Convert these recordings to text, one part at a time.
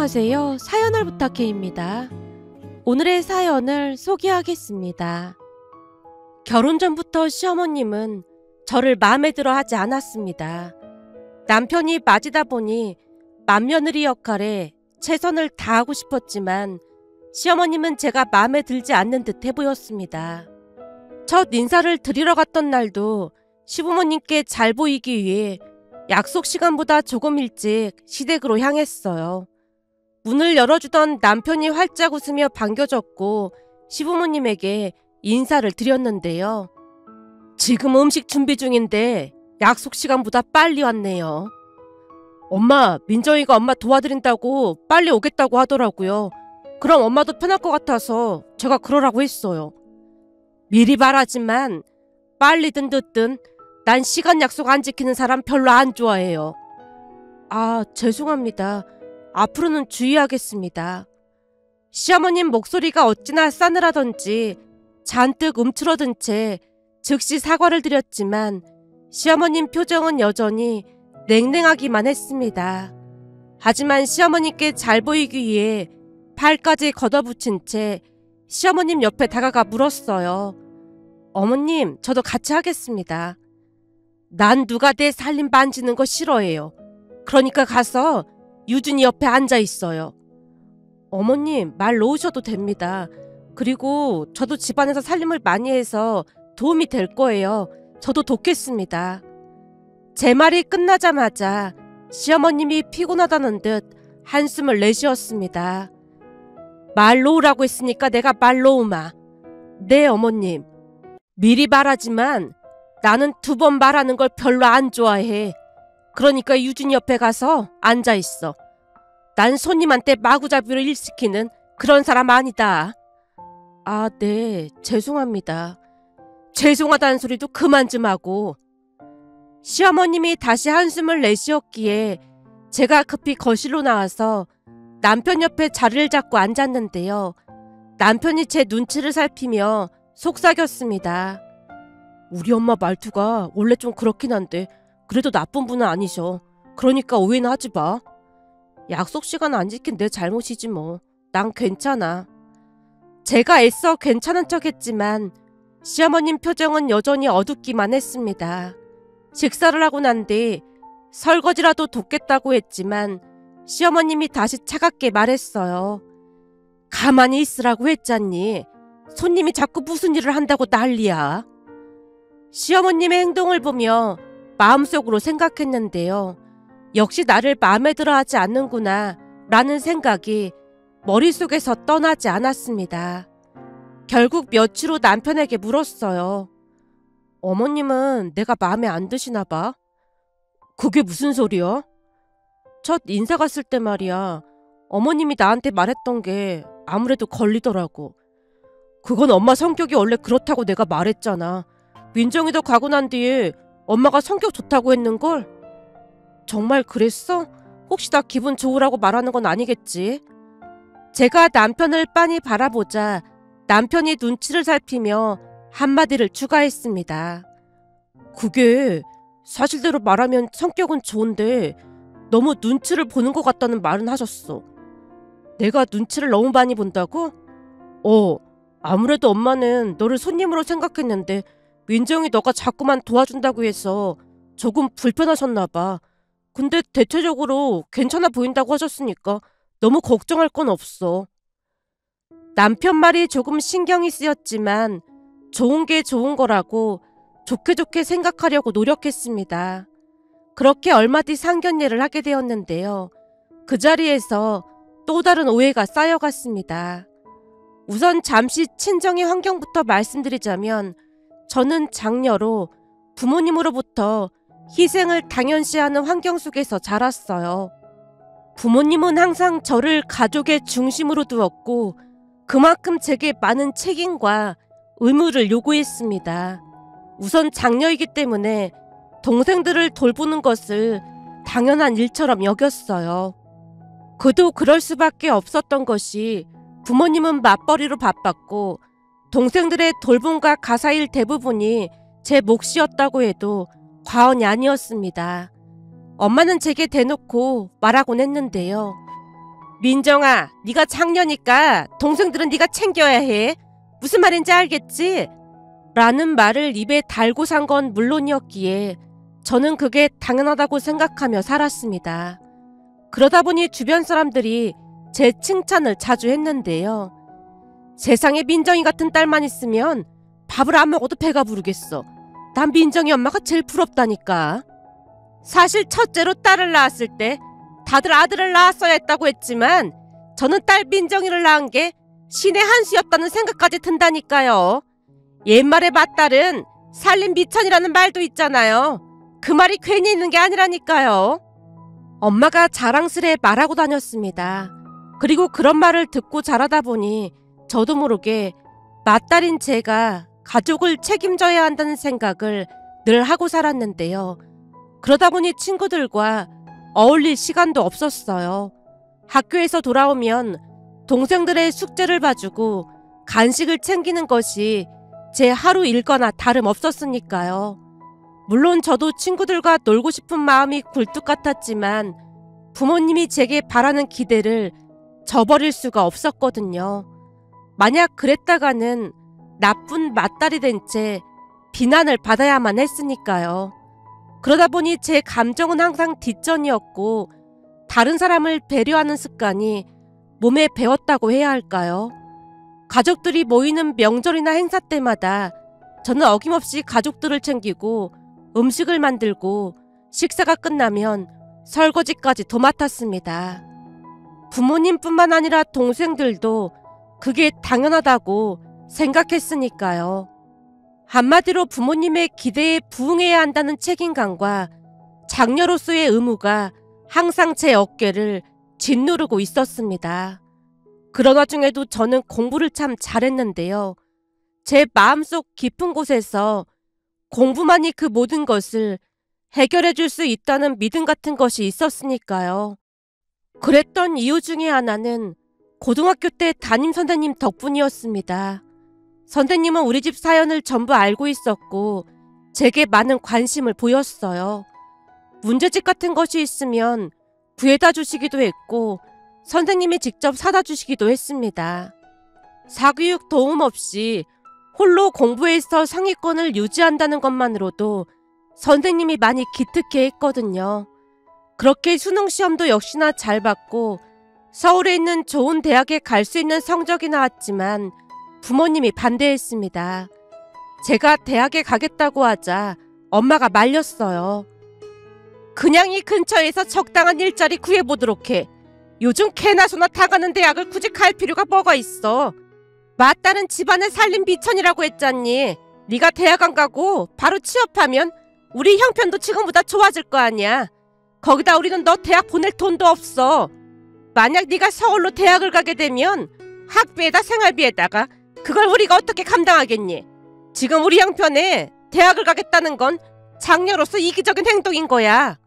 안녕하세요. 사연을 부탁해입니다. 오늘의 사연을 소개하겠습니다. 결혼 전부터 시어머님은 저를 마음에 들어 하지 않았습니다. 남편이 맞이다 보니 맏며느리 역할에 최선을 다하고 싶었지만 시어머님은 제가 마음에 들지 않는 듯해 보였습니다. 첫 인사를 드리러 갔던 날도 시부모님께 잘 보이기 위해 약속 시간보다 조금 일찍 시댁으로 향했어요. 문을 열어주던 남편이 활짝 웃으며 반겨줬고 시부모님에게 인사를 드렸는데요. 지금 음식 준비 중인데 약속 시간보다 빨리 왔네요. 엄마, 민정이가 엄마 도와드린다고 빨리 오겠다고 하더라고요. 그럼 엄마도 편할 것 같아서 제가 그러라고 했어요. 미리 말하지만 빨리든 늦든 난 시간 약속 안 지키는 사람 별로 안 좋아해요. 아, 죄송합니다. 앞으로는 주의하겠습니다. 시어머님 목소리가 어찌나 싸늘하던지 잔뜩 움츠러든 채 즉시 사과를 드렸지만 시어머님 표정은 여전히 냉랭하기만 했습니다. 하지만 시어머님께 잘 보이기 위해 팔까지 걷어붙인 채 시어머님 옆에 다가가 물었어요. 어머님, 저도 같이 하겠습니다. 난 누가 내 살림 만지는 거 싫어해요. 그러니까 가서 유준이 옆에 앉아 있어요. 어머님, 말 놓으셔도 됩니다. 그리고 저도 집안에서 살림을 많이 해서 도움이 될 거예요. 저도 돕겠습니다. 제 말이 끝나자마자 시어머님이 피곤하다는 듯 한숨을 내쉬었습니다. 말 놓으라고 했으니까 내가 말 놓으마. 네, 어머님. 미리 말하지만 나는 2번 말하는 걸 별로 안 좋아해. 그러니까 유준이 옆에 가서 앉아있어. 난 손님한테 마구잡이로 일 시키는 그런 사람 아니다. 아, 네, 죄송합니다. 죄송하다는 소리도 그만 좀 하고. 시어머님이 다시 한숨을 내쉬었기에 제가 급히 거실로 나와서 남편 옆에 자리를 잡고 앉았는데요. 남편이 제 눈치를 살피며 속삭였습니다. 우리 엄마 말투가 원래 좀 그렇긴 한데 그래도 나쁜 분은 아니셔. 그러니까 오해는 하지 마. 약속 시간 안 지킨 내 잘못이지 뭐. 난 괜찮아. 제가 애써 괜찮은 척 했지만 시어머님 표정은 여전히 어둡기만 했습니다. 식사를 하고 난 뒤 설거지라도 돕겠다고 했지만 시어머님이 다시 차갑게 말했어요. 가만히 있으라고 했잖니. 손님이 자꾸 무슨 일을 한다고 난리야. 시어머님의 행동을 보며 마음속으로 생각했는데요. 역시 나를 마음에 들어 하지 않는구나 라는 생각이 머릿속에서 떠나지 않았습니다. 결국 며칠 후 남편에게 물었어요. 어머님은 내가 마음에 안 드시나 봐? 그게 무슨 소리야? 첫 인사 갔을 때 말이야. 어머님이 나한테 말했던 게 아무래도 걸리더라고. 그건 엄마 성격이 원래 그렇다고 내가 말했잖아. 민정이도 가고 난 뒤에 엄마가 성격 좋다고 했는걸? 정말 그랬어? 혹시 나 기분 좋으라고 말하는 건 아니겠지? 제가 남편을 빤히 바라보자 남편이 눈치를 살피며 한마디를 추가했습니다. 그게 사실대로 말하면 성격은 좋은데 너무 눈치를 보는 것 같다는 말은 하셨어. 내가 눈치를 너무 많이 본다고? 아무래도 엄마는 너를 손님으로 생각했는데 민정이 너가 자꾸만 도와준다고 해서 조금 불편하셨나 봐. 근데 대체적으로 괜찮아 보인다고 하셨으니까 너무 걱정할 건 없어. 남편 말이 조금 신경이 쓰였지만 좋은 게 좋은 거라고 좋게 좋게 생각하려고 노력했습니다. 그렇게 얼마 뒤 상견례를 하게 되었는데요. 그 자리에서 또 다른 오해가 쌓여갔습니다. 우선 잠시 친정의 환경부터 말씀드리자면 저는 장녀로 부모님으로부터 희생을 당연시하는 환경 속에서 자랐어요. 부모님은 항상 저를 가족의 중심으로 두었고 그만큼 제게 많은 책임과 의무를 요구했습니다. 우선 장녀이기 때문에 동생들을 돌보는 것을 당연한 일처럼 여겼어요. 그도 그럴 수밖에 없었던 것이 부모님은 맞벌이로 바빴고 동생들의 돌봄과 가사일 대부분이 제 몫이었다고 해도 과언이 아니었습니다. 엄마는 제게 대놓고 말하곤 했는데요. 민정아, 네가 장녀니까 동생들은 네가 챙겨야 해. 무슨 말인지 알겠지? 라는 말을 입에 달고 산 건 물론이었기에 저는 그게 당연하다고 생각하며 살았습니다. 그러다 보니 주변 사람들이 제 칭찬을 자주 했는데요. 세상에 민정이 같은 딸만 있으면 밥을 안 먹어도 배가 부르겠어. 난 민정이 엄마가 제일 부럽다니까. 사실 첫째로 딸을 낳았을 때 다들 아들을 낳았어야 했다고 했지만 저는 딸 민정이를 낳은 게 신의 한 수였다는 생각까지 든다니까요. 옛말에 맏딸은 살림 미천이라는 말도 있잖아요. 그 말이 괜히 있는 게 아니라니까요. 엄마가 자랑스레 말하고 다녔습니다. 그리고 그런 말을 듣고 자라다 보니 저도 모르게 맏딸인 제가 가족을 책임져야 한다는 생각을 늘 하고 살았는데요. 그러다 보니 친구들과 어울릴 시간도 없었어요. 학교에서 돌아오면 동생들의 숙제를 봐주고 간식을 챙기는 것이 제 하루 일과나 다름없었으니까요. 물론 저도 친구들과 놀고 싶은 마음이 굴뚝 같았지만 부모님이 제게 바라는 기대를 저버릴 수가 없었거든요. 만약 그랬다가는 나쁜 맏딸이 된 채 비난을 받아야만 했으니까요. 그러다 보니 제 감정은 항상 뒷전이었고 다른 사람을 배려하는 습관이 몸에 배었다고 해야 할까요? 가족들이 모이는 명절이나 행사 때마다 저는 어김없이 가족들을 챙기고 음식을 만들고 식사가 끝나면 설거지까지 도맡았습니다. 부모님뿐만 아니라 동생들도 그게 당연하다고 생각했으니까요. 한마디로 부모님의 기대에 부응해야 한다는 책임감과 장녀로서의 의무가 항상 제 어깨를 짓누르고 있었습니다. 그런 와중에도 저는 공부를 참 잘했는데요. 제 마음속 깊은 곳에서 공부만이 그 모든 것을 해결해 줄 수 있다는 믿음 같은 것이 있었으니까요. 그랬던 이유 중에 하나는 고등학교 때 담임 선생님 덕분이었습니다. 선생님은 우리 집 사연을 전부 알고 있었고 제게 많은 관심을 보였어요. 문제집 같은 것이 있으면 구해다 주시기도 했고 선생님이 직접 사다 주시기도 했습니다. 사교육 도움 없이 홀로 공부해서 상위권을 유지한다는 것만으로도 선생님이 많이 기특해 했거든요. 그렇게 수능시험도 역시나 잘 봤고 서울에 있는 좋은 대학에 갈 수 있는 성적이 나왔지만 부모님이 반대했습니다. 제가 대학에 가겠다고 하자 엄마가 말렸어요. 그냥 이 근처에서 적당한 일자리 구해보도록 해. 요즘 개나 소나 다 가는 대학을 굳이 갈 필요가 뭐가 있어. 맏딸은 집안의 살림 비천이라고 했잖니. 네가 대학 안 가고 바로 취업하면 우리 형편도 지금보다 좋아질 거 아니야. 거기다 우리는 너 대학 보낼 돈도 없어. 만약 네가 서울로 대학을 가게 되면 학비에다 생활비에다가 그걸 우리가 어떻게 감당하겠니? 지금 우리 형편에 대학을 가겠다는 건 장녀로서 이기적인 행동인 거야.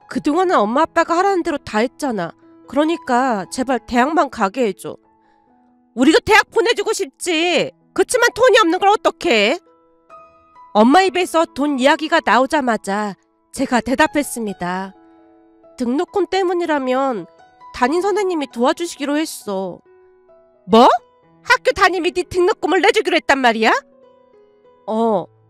그동안은 엄마 아빠가 하라는 대로 다 했잖아. 그러니까 제발 대학만 가게 해줘. 우리도 대학 보내주고 싶지. 그치만 돈이 없는 걸 어떡해? 엄마 입에서 돈 이야기가 나오자마자 제가 대답했습니다. 등록금 때문이라면 담임 선생님이 도와주시기로 했어. 뭐? 학교 담임이 네 등록금을 내주기로 했단 말이야?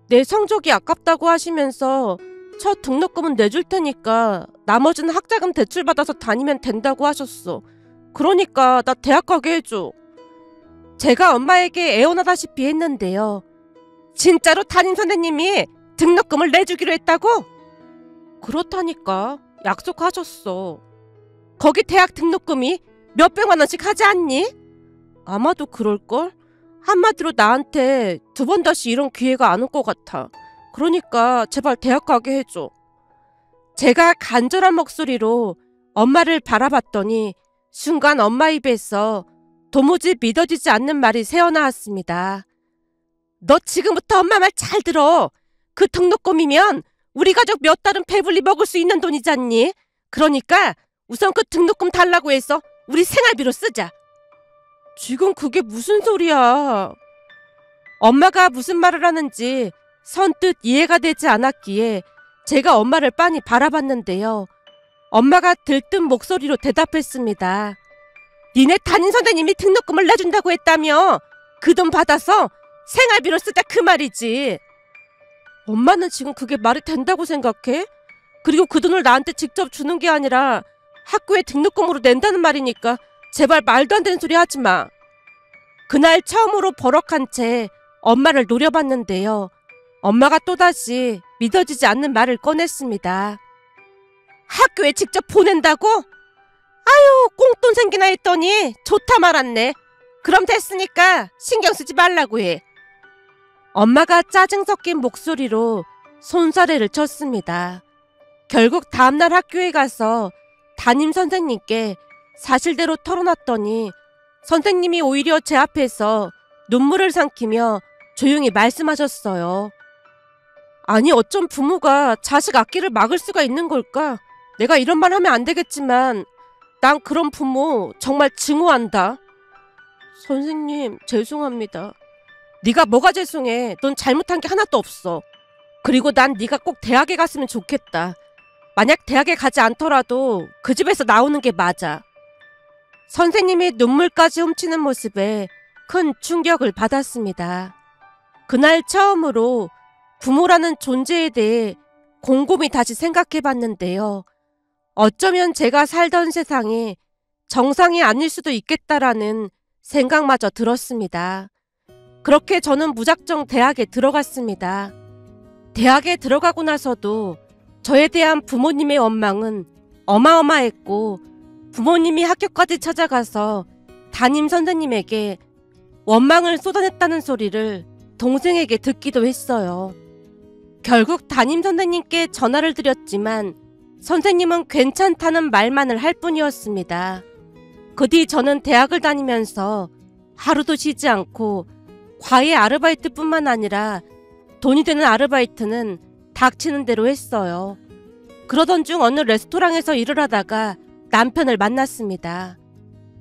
내 성적이 아깝다고 하시면서 첫 등록금은 내줄 테니까 나머지는 학자금 대출받아서 다니면 된다고 하셨어. 그러니까 나 대학 가게 해줘. 제가 엄마에게 애원하다시피 했는데요. 진짜로 담임 선생님이 등록금을 내주기로 했다고? 그렇다니까. 약속하셨어. 거기 대학 등록금이 몇백만 원씩 하지 않니? 아마도 그럴걸? 한마디로 나한테 두 번 다시 이런 기회가 안 올 것 같아. 그러니까 제발 대학 가게 해줘. 제가 간절한 목소리로 엄마를 바라봤더니 순간 엄마 입에서 도무지 믿어지지 않는 말이 새어나왔습니다. 너 지금부터 엄마 말 잘 들어. 그 등록금이면 우리 가족 몇 달은 배불리 먹을 수 있는 돈이잖니. 그러니까 우선 그 등록금 달라고 해서 우리 생활비로 쓰자. 지금 그게 무슨 소리야. 엄마가 무슨 말을 하는지 선뜻 이해가 되지 않았기에 제가 엄마를 빤히 바라봤는데요. 엄마가 들뜬 목소리로 대답했습니다. 니네 담임 선생님이 등록금을 내준다고 했다며. 그 돈 받아서 생활비로 쓰자 그 말이지. 엄마는 지금 그게 말이 된다고 생각해? 그리고 그 돈을 나한테 직접 주는 게 아니라 학교에 등록금으로 낸다는 말이니까 제발 말도 안 되는 소리 하지 마. 그날 처음으로 버럭한 채 엄마를 노려봤는데요. 엄마가 또다시 믿어지지 않는 말을 꺼냈습니다. 학교에 직접 보낸다고? 아유, 꽁돈 생기나 했더니 좋다 말았네. 그럼 됐으니까 신경 쓰지 말라고 해. 엄마가 짜증 섞인 목소리로 손사래를 쳤습니다. 결국 다음날 학교에 가서 담임 선생님께 사실대로 털어놨더니 선생님이 오히려 제 앞에서 눈물을 삼키며 조용히 말씀하셨어요. 아니, 어쩜 부모가 자식 악기를 막을 수가 있는 걸까? 내가 이런 말 하면 안 되겠지만 난 그런 부모 정말 증오한다. 선생님, 죄송합니다. 네가 뭐가 죄송해. 넌 잘못한 게 하나도 없어. 그리고 난 네가 꼭 대학에 갔으면 좋겠다. 만약 대학에 가지 않더라도 그 집에서 나오는 게 맞아. 선생님이 눈물까지 훔치는 모습에 큰 충격을 받았습니다. 그날 처음으로 부모라는 존재에 대해 곰곰이 다시 생각해봤는데요. 어쩌면 제가 살던 세상이 정상이 아닐 수도 있겠다라는 생각마저 들었습니다. 그렇게 저는 무작정 대학에 들어갔습니다. 대학에 들어가고 나서도 저에 대한 부모님의 원망은 어마어마했고 부모님이 학교까지 찾아가서 담임 선생님에게 원망을 쏟아냈다는 소리를 동생에게 듣기도 했어요. 결국 담임 선생님께 전화를 드렸지만 선생님은 괜찮다는 말만을 할 뿐이었습니다. 그 뒤 저는 대학을 다니면서 하루도 쉬지 않고 과외 아르바이트뿐만 아니라 돈이 되는 아르바이트는 닥치는 대로 했어요. 그러던 중 어느 레스토랑에서 일을 하다가 남편을 만났습니다.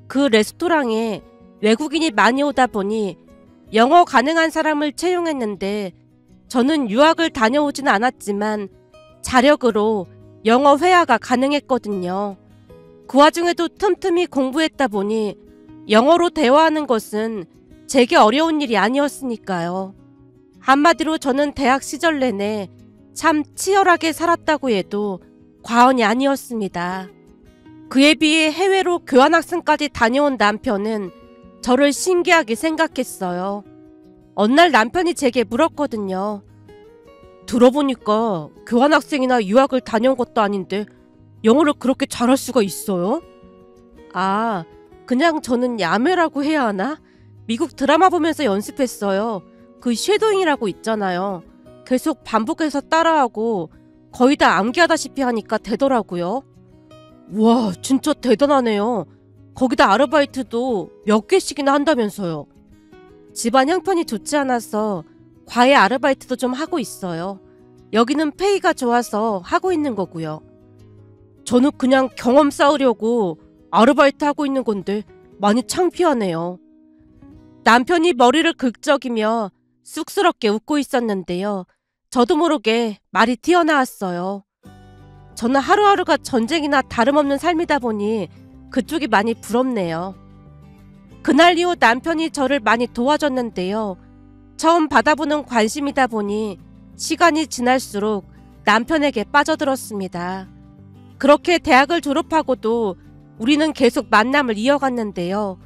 그 레스토랑에 외국인이 많이 오다 보니 영어 가능한 사람을 채용했는데 저는 유학을 다녀오지는 않았지만 자력으로 영어 회화가 가능했거든요. 그 와중에도 틈틈이 공부했다 보니 영어로 대화하는 것은 제게 어려운 일이 아니었으니까요. 한마디로 저는 대학 시절 내내 참 치열하게 살았다고 해도 과언이 아니었습니다. 그에 비해 해외로 교환학생까지 다녀온 남편은 저를 신기하게 생각했어요. 어느 날 남편이 제게 물었거든요. 들어보니까 교환학생이나 유학을 다녀온 것도 아닌데 영어를 그렇게 잘할 수가 있어요? 아, 그냥 저는 야매라고 해야 하나? 미국 드라마 보면서 연습했어요. 그 쉐도잉이라고 있잖아요. 계속 반복해서 따라하고 거의 다 암기하다시피 하니까 되더라고요. 와, 진짜 대단하네요. 거기다 아르바이트도 몇 개씩이나 한다면서요. 집안 형편이 좋지 않아서 과외 아르바이트도 좀 하고 있어요. 여기는 페이가 좋아서 하고 있는 거고요. 저는 그냥 경험 쌓으려고 아르바이트 하고 있는 건데 많이 창피하네요. 남편이 머리를 긁적이며 쑥스럽게 웃고 있었는데요. 저도 모르게 말이 튀어나왔어요. 저는 하루하루가 전쟁이나 다름없는 삶이다 보니 그쪽이 많이 부럽네요. 그날 이후 남편이 저를 많이 도와줬는데요. 처음 받아보는 관심이다 보니 시간이 지날수록 남편에게 빠져들었습니다. 그렇게 대학을 졸업하고도 우리는 계속 만남을 이어갔는데요.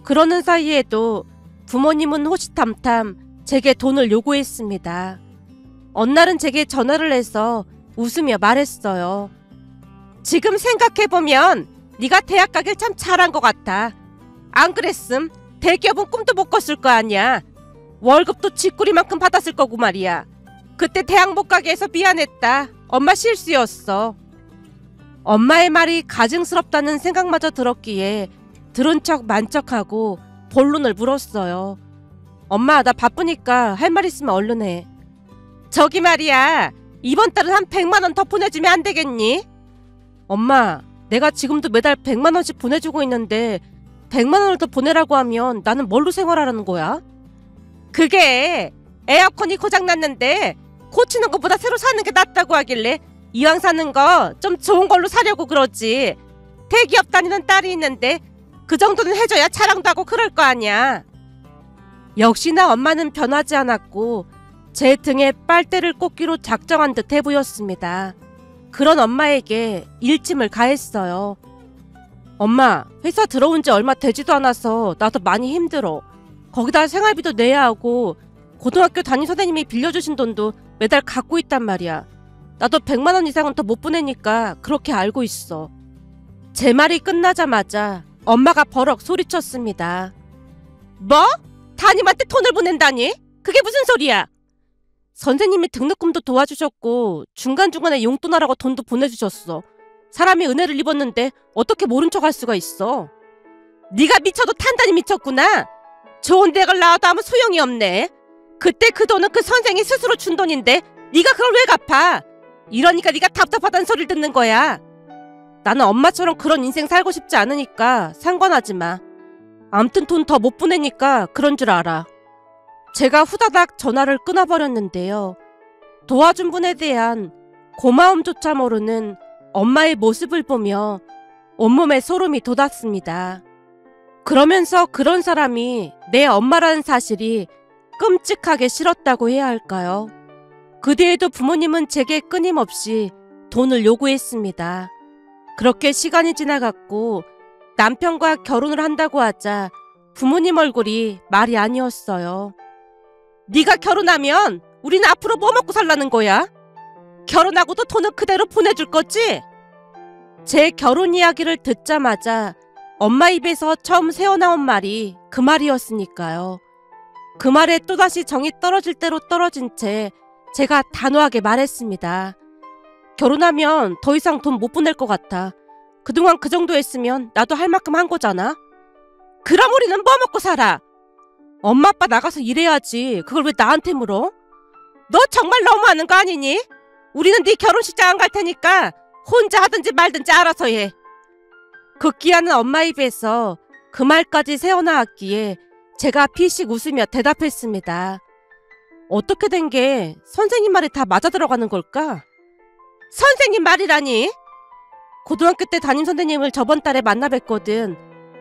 그러는 사이에도 부모님은 호시탐탐 제게 돈을 요구했습니다. 어느 날은 제게 전화를 해서 웃으며 말했어요. 지금 생각해보면 네가 대학 가길 참 잘한 것 같아. 안 그랬음 대기업은 꿈도 못 꿨을 거 아니야. 월급도 쥐꼬리만큼 받았을 거고 말이야. 그때 대학 못 가게 해서 미안했다. 엄마 실수였어. 엄마의 말이 가증스럽다는 생각마저 들었기에 들은 척 만척하고 본론을 물었어요. 엄마, 나 바쁘니까 할 말 있으면 얼른 해. 저기 말이야, 이번 달은 한 100만 원 더 보내주면 안 되겠니? 엄마, 내가 지금도 매달 100만 원씩 보내주고 있는데 100만 원을 더 보내라고 하면 나는 뭘로 생활하라는 거야? 그게 에어컨이 고장났는데 고치는 것보다 새로 사는 게 낫다고 하길래 이왕 사는 거 좀 좋은 걸로 사려고 그러지. 대기업 다니는 딸이 있는데 그 정도는 해줘야 자랑도 하고 그럴 거 아니야. 역시나 엄마는 변하지 않았고 제 등에 빨대를 꽂기로 작정한 듯해 보였습니다. 그런 엄마에게 일침을 가했어요. 엄마, 회사 들어온 지 얼마 되지도 않아서 나도 많이 힘들어. 거기다 생활비도 내야 하고 고등학교 담임 선생님이 빌려주신 돈도 매달 갖고 있단 말이야. 나도 100만 원 이상은 더 못 보내니까 그렇게 알고 있어. 제 말이 끝나자마자 엄마가 버럭 소리쳤습니다. 뭐? 담임한테 돈을 보낸다니? 그게 무슨 소리야? 선생님이 등록금도 도와주셨고 중간중간에 용돈하라고 돈도 보내주셨어. 사람이 은혜를 입었는데 어떻게 모른 척 할 수가 있어. 네가 미쳐도 단단히 미쳤구나. 좋은 대학을 나와도 아무 소용이 없네. 그때 그 돈은 그 선생이 스스로 준 돈인데 네가 그걸 왜 갚아? 이러니까 네가 답답하다는 소리를 듣는 거야. 나는 엄마처럼 그런 인생 살고 싶지 않으니까 상관하지 마. 암튼 돈 더 못 보내니까 그런 줄 알아. 제가 후다닥 전화를 끊어버렸는데요. 도와준 분에 대한 고마움조차 모르는 엄마의 모습을 보며 온몸에 소름이 돋았습니다. 그러면서 그런 사람이 내 엄마라는 사실이 끔찍하게 싫었다고 해야 할까요? 그 뒤에도 부모님은 제게 끊임없이 돈을 요구했습니다. 그렇게 시간이 지나갔고 남편과 결혼을 한다고 하자 부모님 얼굴이 말이 아니었어요. 네가 결혼하면 우리는 앞으로 뭐 먹고 살라는 거야? 결혼하고도 돈은 그대로 보내줄 거지? 제 결혼 이야기를 듣자마자 엄마 입에서 처음 새어나온 말이 그 말이었으니까요. 그 말에 또다시 정이 떨어질 대로 떨어진 채 제가 단호하게 말했습니다. 결혼하면 더 이상 돈 못 보낼 것 같아. 그동안 그 정도 했으면 나도 할 만큼 한 거잖아. 그럼 우리는 뭐 먹고 살아? 엄마 아빠 나가서 일해야지. 그걸 왜 나한테 물어? 너 정말 너무하는 거 아니니? 우리는 네 결혼식장 안 갈 테니까 혼자 하든지 말든지 알아서 해. 극기하는 엄마 입에서 그 말까지 새어나왔기에 제가 피식 웃으며 대답했습니다. 어떻게 된 게 선생님 말이 다 맞아 들어가는 걸까? 선생님 말이라니? 고등학교 때 담임 선생님을 저번 달에 만나 뵀거든.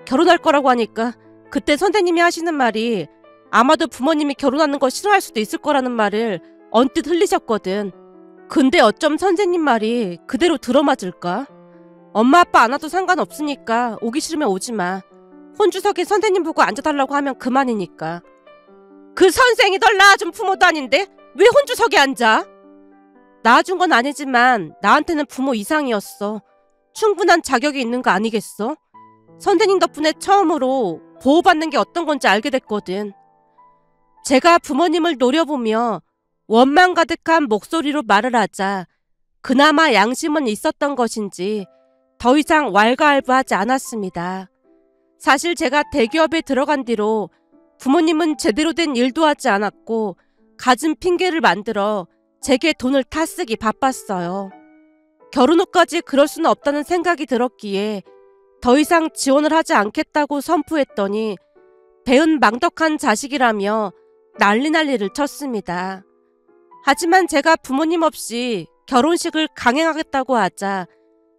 결혼할 거라고 하니까 그때 선생님이 하시는 말이 아마도 부모님이 결혼하는 거 싫어할 수도 있을 거라는 말을 언뜻 흘리셨거든. 근데 어쩜 선생님 말이 그대로 들어맞을까? 엄마 아빠 안 와도 상관없으니까 오기 싫으면 오지 마. 혼주석에 선생님 보고 앉아달라고 하면 그만이니까. 그 선생이 널 낳아준 부모도 아닌데 왜 혼주석에 앉아? 낳아준 건 아니지만 나한테는 부모 이상이었어. 충분한 자격이 있는 거 아니겠어? 선생님 덕분에 처음으로 보호받는 게 어떤 건지 알게 됐거든. 제가 부모님을 노려보며 원망 가득한 목소리로 말을 하자 그나마 양심은 있었던 것인지 더 이상 왈가왈부하지 않았습니다. 사실 제가 대기업에 들어간 뒤로 부모님은 제대로 된 일도 하지 않았고 갖은 핑계를 만들어 제게 돈을 타쓰기 바빴어요. 결혼 후까지 그럴 수는 없다는 생각이 들었기에 더 이상 지원을 하지 않겠다고 선포했더니 배은 망덕한 자식이라며 난리를 쳤습니다. 하지만 제가 부모님 없이 결혼식을 강행하겠다고 하자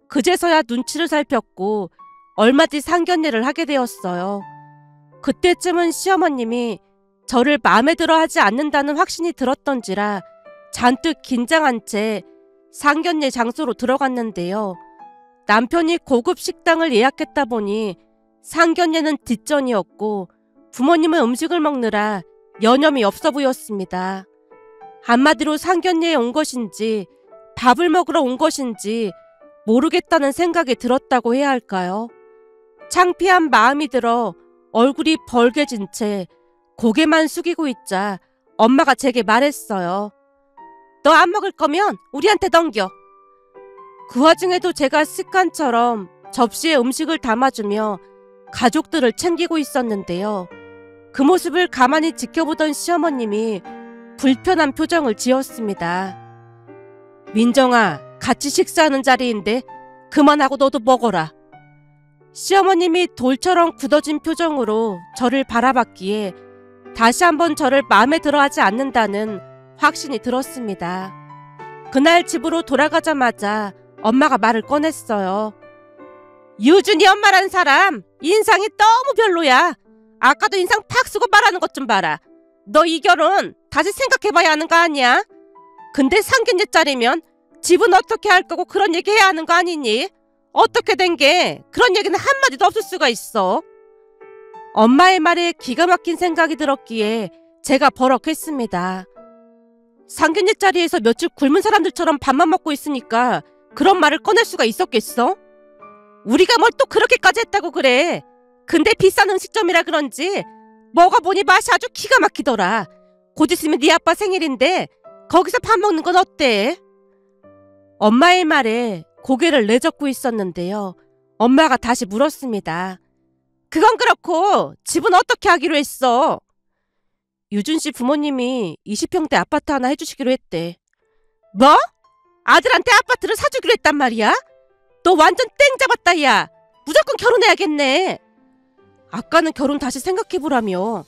그제서야 눈치를 살폈고 얼마 뒤 상견례를 하게 되었어요. 그때쯤은 시어머님이 저를 마음에 들어 하지 않는다는 확신이 들었던지라 잔뜩 긴장한 채 상견례 장소로 들어갔는데요. 남편이 고급 식당을 예약했다 보니 상견례는 뒷전이었고 부모님은 음식을 먹느라 여념이 없어 보였습니다. 한마디로 상견례에 온 것인지 밥을 먹으러 온 것인지 모르겠다는 생각이 들었다고 해야 할까요? 창피한 마음이 들어 얼굴이 벌개진 채 고개만 숙이고 있자 엄마가 제게 말했어요. 너 안 먹을 거면 우리한테 넘겨. 그 와중에도 제가 습관처럼 접시에 음식을 담아주며 가족들을 챙기고 있었는데요. 그 모습을 가만히 지켜보던 시어머님이 불편한 표정을 지었습니다. 민정아, 같이 식사하는 자리인데 그만하고 너도 먹어라. 시어머님이 돌처럼 굳어진 표정으로 저를 바라봤기에 다시 한번 저를 마음에 들어하지 않는다는 확신이 들었습니다. 그날 집으로 돌아가자마자 엄마가 말을 꺼냈어요. 유준이 엄마란 사람 인상이 너무 별로야. 아까도 인상 팍 쓰고 말하는 것 좀 봐라. 너 이 결혼 다시 생각해봐야 하는 거 아니야? 근데 상견례자리면 집은 어떻게 할 거고 그런 얘기 해야 하는 거 아니니? 어떻게 된 게 그런 얘기는 한마디도 없을 수가 있어. 엄마의 말에 기가 막힌 생각이 들었기에 제가 버럭했습니다. 상견례 자리에서 며칠 굶은 사람들처럼 밥만 먹고 있으니까 그런 말을 꺼낼 수가 있었겠어? 우리가 뭘 또 그렇게까지 했다고 그래. 근데 비싼 음식점이라 그런지 먹어보니 맛이 아주 기가 막히더라. 곧 있으면 네 아빠 생일인데 거기서 밥 먹는 건 어때? 엄마의 말에 고개를 내젓고 있었는데요. 엄마가 다시 물었습니다. 그건 그렇고 집은 어떻게 하기로 했어? 유준 씨 부모님이 20평대 아파트 하나 해주시기로 했대. 뭐? 아들한테 아파트를 사주기로 했단 말이야? 너 완전 땡 잡았다 야. 무조건 결혼해야겠네. 아까는 결혼 다시 생각해보라며.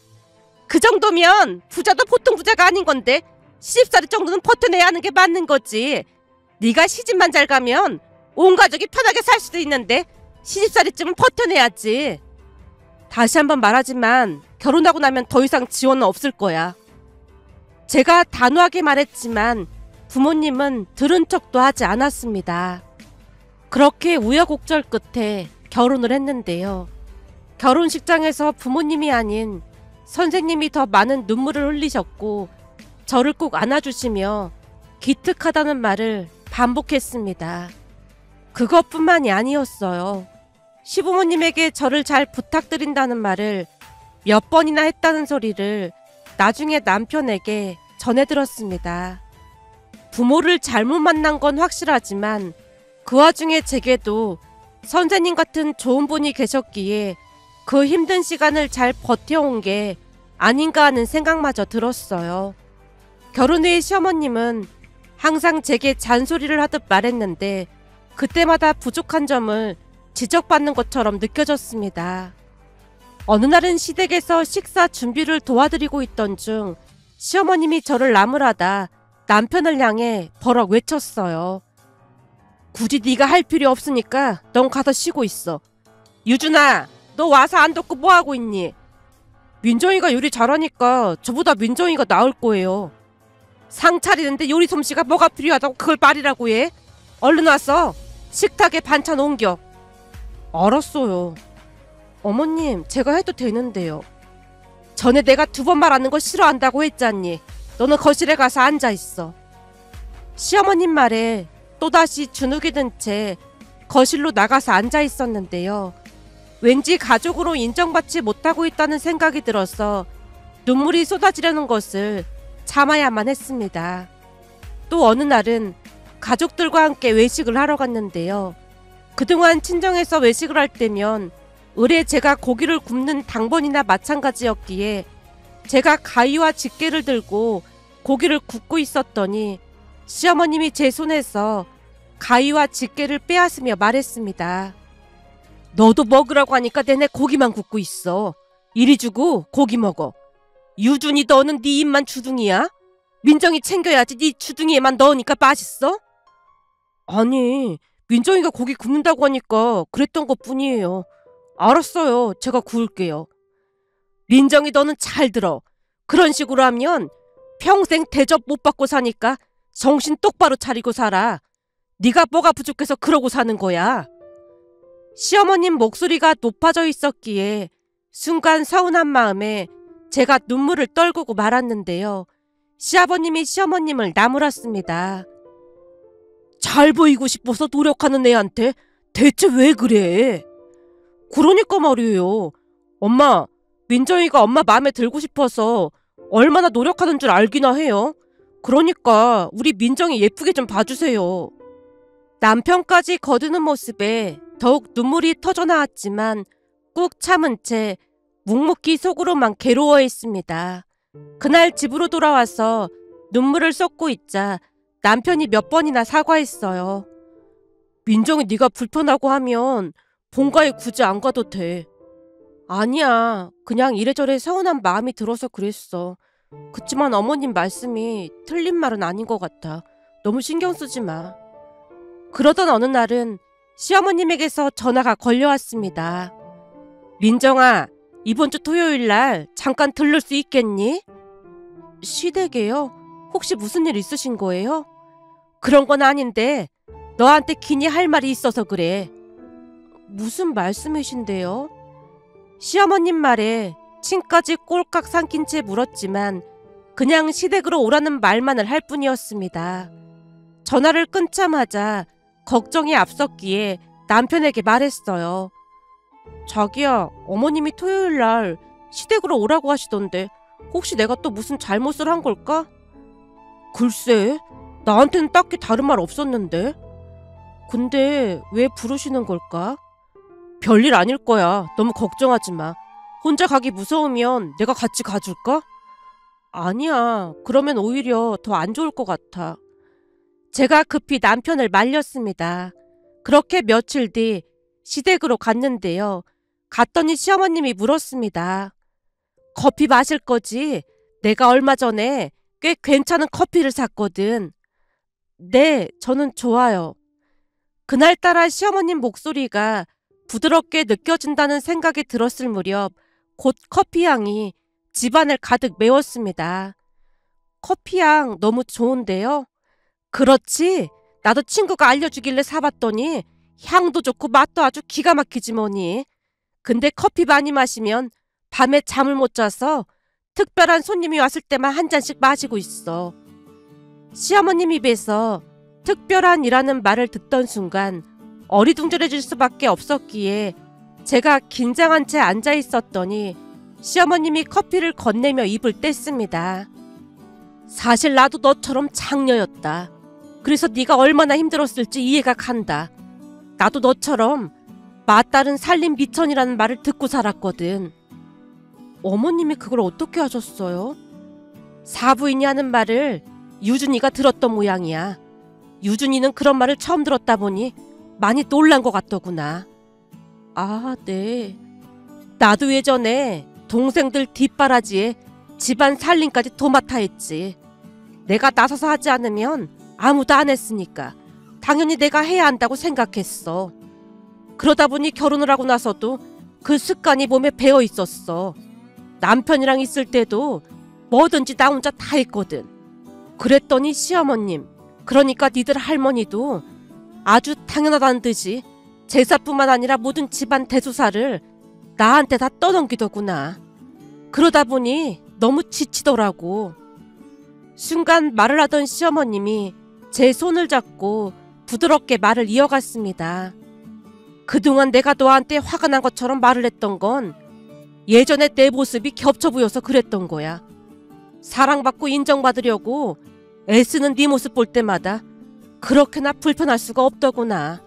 그 정도면 부자도 보통 부자가 아닌 건데 시집살이 정도는 버텨내야 하는 게 맞는 거지. 네가 시집만 잘 가면 온 가족이 편하게 살 수도 있는데 시집살이쯤은 버텨내야지. 다시 한번 말하지만 결혼하고 나면 더 이상 지원은 없을 거야. 제가 단호하게 말했지만 부모님은 들은 척도 하지 않았습니다. 그렇게 우여곡절 끝에 결혼을 했는데요. 결혼식장에서 부모님이 아닌 선생님이 더 많은 눈물을 흘리셨고 저를 꼭 안아주시며 기특하다는 말을 반복했습니다. 그것뿐만이 아니었어요. 시부모님에게 저를 잘 부탁드린다는 말을 몇 번이나 했다는 소리를 나중에 남편에게 전해들었습니다. 부모를 잘못 만난 건 확실하지만 그 와중에 제게도 선생님 같은 좋은 분이 계셨기에 그 힘든 시간을 잘 버텨온 게 아닌가 하는 생각마저 들었어요. 결혼 후에 시어머님은 항상 제게 잔소리를 하듯 말했는데 그때마다 부족한 점을 지적받는 것처럼 느껴졌습니다. 어느 날은 시댁에서 식사 준비를 도와드리고 있던 중 시어머님이 저를 나무라다 남편을 향해 버럭 외쳤어요. 굳이 네가 할 필요 없으니까 넌 가서 쉬고 있어. 유준아, 너 와서 안 돕고 뭐하고 있니? 민정이가 요리 잘하니까 저보다 민정이가 나을 거예요. 상 차리는데 요리 솜씨가 뭐가 필요하다고 그걸 말이라고 해? 얼른 와서 식탁에 반찬 옮겨. 알았어요. 어머님, 제가 해도 되는데요. 전에 내가 2번 말하는 거 싫어한다고 했잖니. 너는 거실에 가서 앉아있어. 시어머님 말에 또다시 주눅이 든 채 거실로 나가서 앉아있었는데요. 왠지 가족으로 인정받지 못하고 있다는 생각이 들어서 눈물이 쏟아지려는 것을 참아야만 했습니다. 또 어느 날은 가족들과 함께 외식을 하러 갔는데요. 그동안 친정에서 외식을 할 때면 의뢰 제가 고기를 굽는 당번이나 마찬가지였기에 제가 가위와 집게를 들고 고기를 굽고 있었더니 시어머님이 제 손에서 가위와 집게를 빼앗으며 말했습니다. 너도 먹으라고 하니까 내내 고기만 굽고 있어. 이리 주고 고기 먹어. 유준이 너는 네 입만 주둥이야? 민정이 챙겨야지 네 주둥이에만 넣으니까 맛있어? 아니, 민정이가 고기 굽는다고 하니까 그랬던 것뿐이에요. 알았어요. 제가 구울게요. 민정이 너는 잘 들어. 그런 식으로 하면 평생 대접 못 받고 사니까 정신 똑바로 차리고 살아. 네가 뭐가 부족해서 그러고 사는 거야. 시어머님 목소리가 높아져 있었기에 순간 서운한 마음에 제가 눈물을 떨구고 말았는데요. 시아버님이 시어머님을 나무랐습니다. 잘 보이고 싶어서 노력하는 애한테 대체 왜 그래? 그러니까 말이에요. 엄마, 민정이가 엄마 마음에 들고 싶어서 얼마나 노력하는 줄 알기나 해요. 그러니까 우리 민정이 예쁘게 좀 봐주세요. 남편까지 거두는 모습에 더욱 눈물이 터져나왔지만 꾹 참은 채 묵묵히 속으로만 괴로워했습니다. 그날 집으로 돌아와서 눈물을 쏟고 있자 남편이 몇 번이나 사과했어요. 민정이 네가 불편하고 하면 본가에 굳이 안 가도 돼. 아니야. 그냥 이래저래 서운한 마음이 들어서 그랬어. 그치만 어머님 말씀이 틀린 말은 아닌 것 같아. 너무 신경 쓰지 마. 그러던 어느 날은 시어머님에게서 전화가 걸려왔습니다. 민정아, 이번 주 토요일 날 잠깐 들를 수 있겠니? 시댁에요? 혹시 무슨 일 있으신 거예요? 그런 건 아닌데 너한테 긴히 할 말이 있어서 그래. 무슨 말씀이신데요? 시어머님 말에 침까지 꼴깍 삼킨 채 물었지만 그냥 시댁으로 오라는 말만을 할 뿐이었습니다. 전화를 끊자마자 걱정이 앞섰기에 남편에게 말했어요. 자기야, 어머님이 토요일 날 시댁으로 오라고 하시던데 혹시 내가 또 무슨 잘못을 한 걸까? 글쎄, 나한테는 딱히 다른 말 없었는데. 근데 왜 부르시는 걸까? 별일 아닐 거야. 너무 걱정하지 마. 혼자 가기 무서우면 내가 같이 가줄까? 아니야. 그러면 오히려 더 안 좋을 것 같아. 제가 급히 남편을 말렸습니다. 그렇게 며칠 뒤 시댁으로 갔는데요. 갔더니 시어머님이 물었습니다. 커피 마실 거지? 내가 얼마 전에 꽤 괜찮은 커피를 샀거든. 네, 저는 좋아요. 그날따라 시어머님 목소리가 부드럽게 느껴진다는 생각이 들었을 무렵 곧 커피향이 집안을 가득 메웠습니다. 커피향 너무 좋은데요? 그렇지. 나도 친구가 알려주길래 사봤더니 향도 좋고 맛도 아주 기가 막히지 뭐니. 근데 커피 많이 마시면 밤에 잠을 못 자서 특별한 손님이 왔을 때만 한 잔씩 마시고 있어. 시어머님 입에서 특별한이라는 말을 듣던 순간 어리둥절해질 수밖에 없었기에 제가 긴장한 채 앉아 있었더니 시어머님이 커피를 건네며 입을 뗐습니다. 사실 나도 너처럼 장녀였다. 그래서 네가 얼마나 힘들었을지 이해가 간다. 나도 너처럼 맞다른 살림 미천이라는 말을 듣고 살았거든. 어머님이 그걸 어떻게 하셨어요? 사부인이 하는 말을 유준이가 들었던 모양이야. 유준이는 그런 말을 처음 들었다 보니 많이 놀란 것 같더구나. 아, 네. 나도 예전에 동생들 뒷바라지에 집안 살림까지 도맡아 했지. 내가 나서서 하지 않으면 아무도 안 했으니까 당연히 내가 해야 한다고 생각했어. 그러다 보니 결혼을 하고 나서도 그 습관이 몸에 배어 있었어. 남편이랑 있을 때도 뭐든지 나 혼자 다 했거든. 그랬더니 시어머님, 그러니까 니들 할머니도 아주 당연하다는 듯이 제사뿐만 아니라 모든 집안 대소사를 나한테 다 떠넘기더구나. 그러다 보니 너무 지치더라고. 순간 말을 하던 시어머님이 제 손을 잡고 부드럽게 말을 이어갔습니다. 그동안 내가 너한테 화가 난 것처럼 말을 했던 건 예전에 내 모습이 겹쳐 보여서 그랬던 거야. 사랑받고 인정받으려고 애쓰는 네 모습 볼 때마다 그렇게나 불편할 수가 없더구나.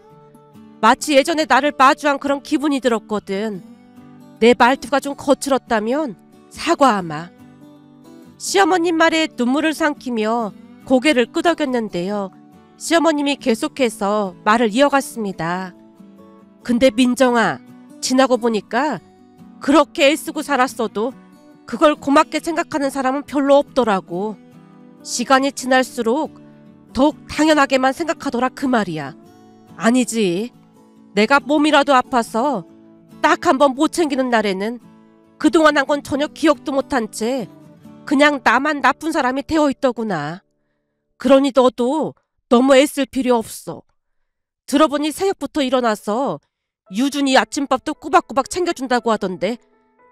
마치 예전에 나를 마주한 그런 기분이 들었거든. 내 말투가 좀 거칠었다면 사과하마. 시어머님 말에 눈물을 삼키며 고개를 끄덕였는데요. 시어머님이 계속해서 말을 이어갔습니다. 근데 민정아, 지나고 보니까 그렇게 애쓰고 살았어도 그걸 고맙게 생각하는 사람은 별로 없더라고. 시간이 지날수록 더욱 당연하게만 생각하더라 그 말이야. 아니지. 내가 몸이라도 아파서 딱 한 번 못 챙기는 날에는 그동안 한 건 전혀 기억도 못한 채 그냥 나만 나쁜 사람이 되어 있더구나. 그러니 너도 너무 애쓸 필요 없어. 들어보니 새벽부터 일어나서 유준이 아침밥도 꼬박꼬박 챙겨준다고 하던데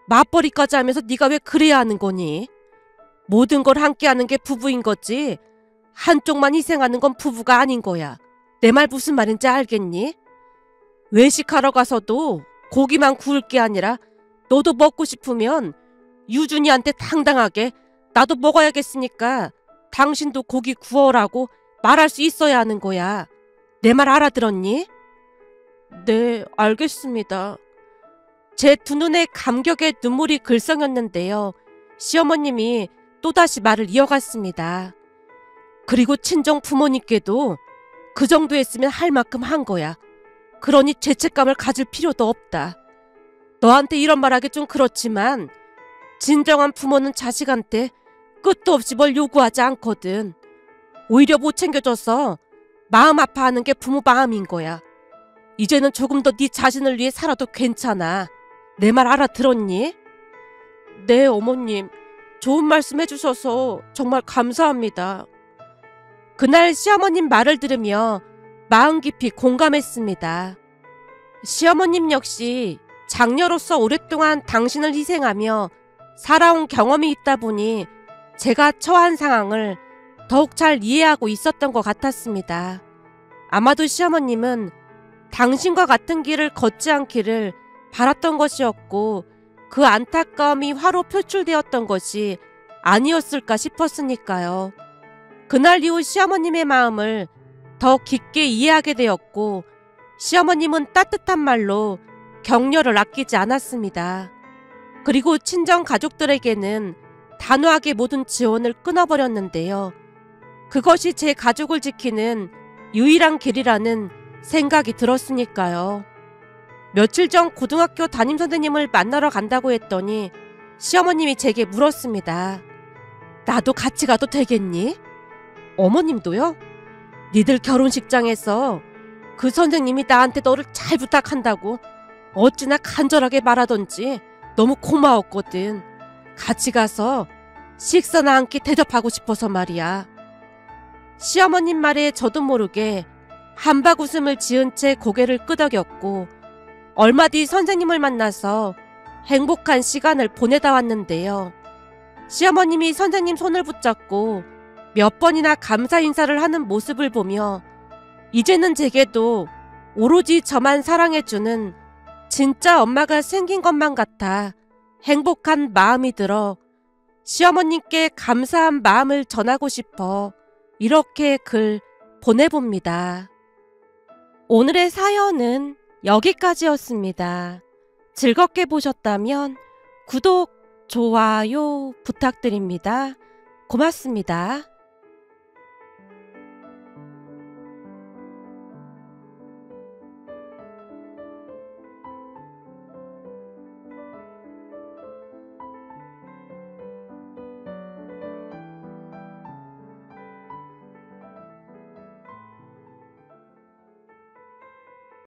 맞벌이까지 하면서 네가 왜 그래야 하는 거니? 모든 걸 함께하는 게 부부인 거지 한쪽만 희생하는 건 부부가 아닌 거야. 내 말 무슨 말인지 알겠니? 외식하러 가서도 고기만 구울 게 아니라 너도 먹고 싶으면 유준이한테 당당하게 나도 먹어야겠으니까 당신도 고기 구워라고 말할 수 있어야 하는 거야. 내 말 알아들었니? 네, 알겠습니다. 제 두 눈에 감격의 눈물이 글썽였는데요. 시어머님이 또다시 말을 이어갔습니다. 그리고 친정 부모님께도 그 정도 했으면 할 만큼 한 거야. 그러니 죄책감을 가질 필요도 없다. 너한테 이런 말하기 좀 그렇지만 진정한 부모는 자식한테 끝도 없이 뭘 요구하지 않거든. 오히려 못 챙겨줘서 마음 아파하는 게 부모 마음인 거야. 이제는 조금 더 네 자신을 위해 살아도 괜찮아. 내 말 알아들었니? 네, 어머님. 좋은 말씀 해주셔서 정말 감사합니다. 그날 시어머님 말을 들으며 마음 깊이 공감했습니다. 시어머님 역시 장녀로서 오랫동안 당신을 희생하며 살아온 경험이 있다 보니 제가 처한 상황을 더욱 잘 이해하고 있었던 것 같았습니다. 아마도 시어머님은 당신과 같은 길을 걷지 않기를 바랐던 것이었고 그 안타까움이 화로 표출되었던 것이 아니었을까 싶었으니까요. 그날 이후 시어머님의 마음을 더 깊게 이해하게 되었고 시어머님은 따뜻한 말로 격려를 아끼지 않았습니다. 그리고 친정 가족들에게는 단호하게 모든 지원을 끊어버렸는데요. 그것이 제 가족을 지키는 유일한 길이라는 생각이 들었으니까요. 며칠 전 고등학교 담임선생님을 만나러 간다고 했더니 시어머님이 제게 물었습니다. 나도 같이 가도 되겠니? 어머님도요? 니들 결혼식장에서 그 선생님이 나한테 너를 잘 부탁한다고 어찌나 간절하게 말하던지 너무 고마웠거든. 같이 가서 식사나 한 끼 대접하고 싶어서 말이야. 시어머님 말에 저도 모르게 한박 웃음을 지은 채 고개를 끄덕였고 얼마 뒤 선생님을 만나서 행복한 시간을 보내다 왔는데요. 시어머님이 선생님 손을 붙잡고 몇 번이나 감사 인사를 하는 모습을 보며 이제는 제게도 오로지 저만 사랑해주는 진짜 엄마가 생긴 것만 같아 행복한 마음이 들어 시어머님께 감사한 마음을 전하고 싶어 이렇게 글 보내봅니다. 오늘의 사연은 여기까지였습니다. 즐겁게 보셨다면 구독, 좋아요 부탁드립니다. 고맙습니다.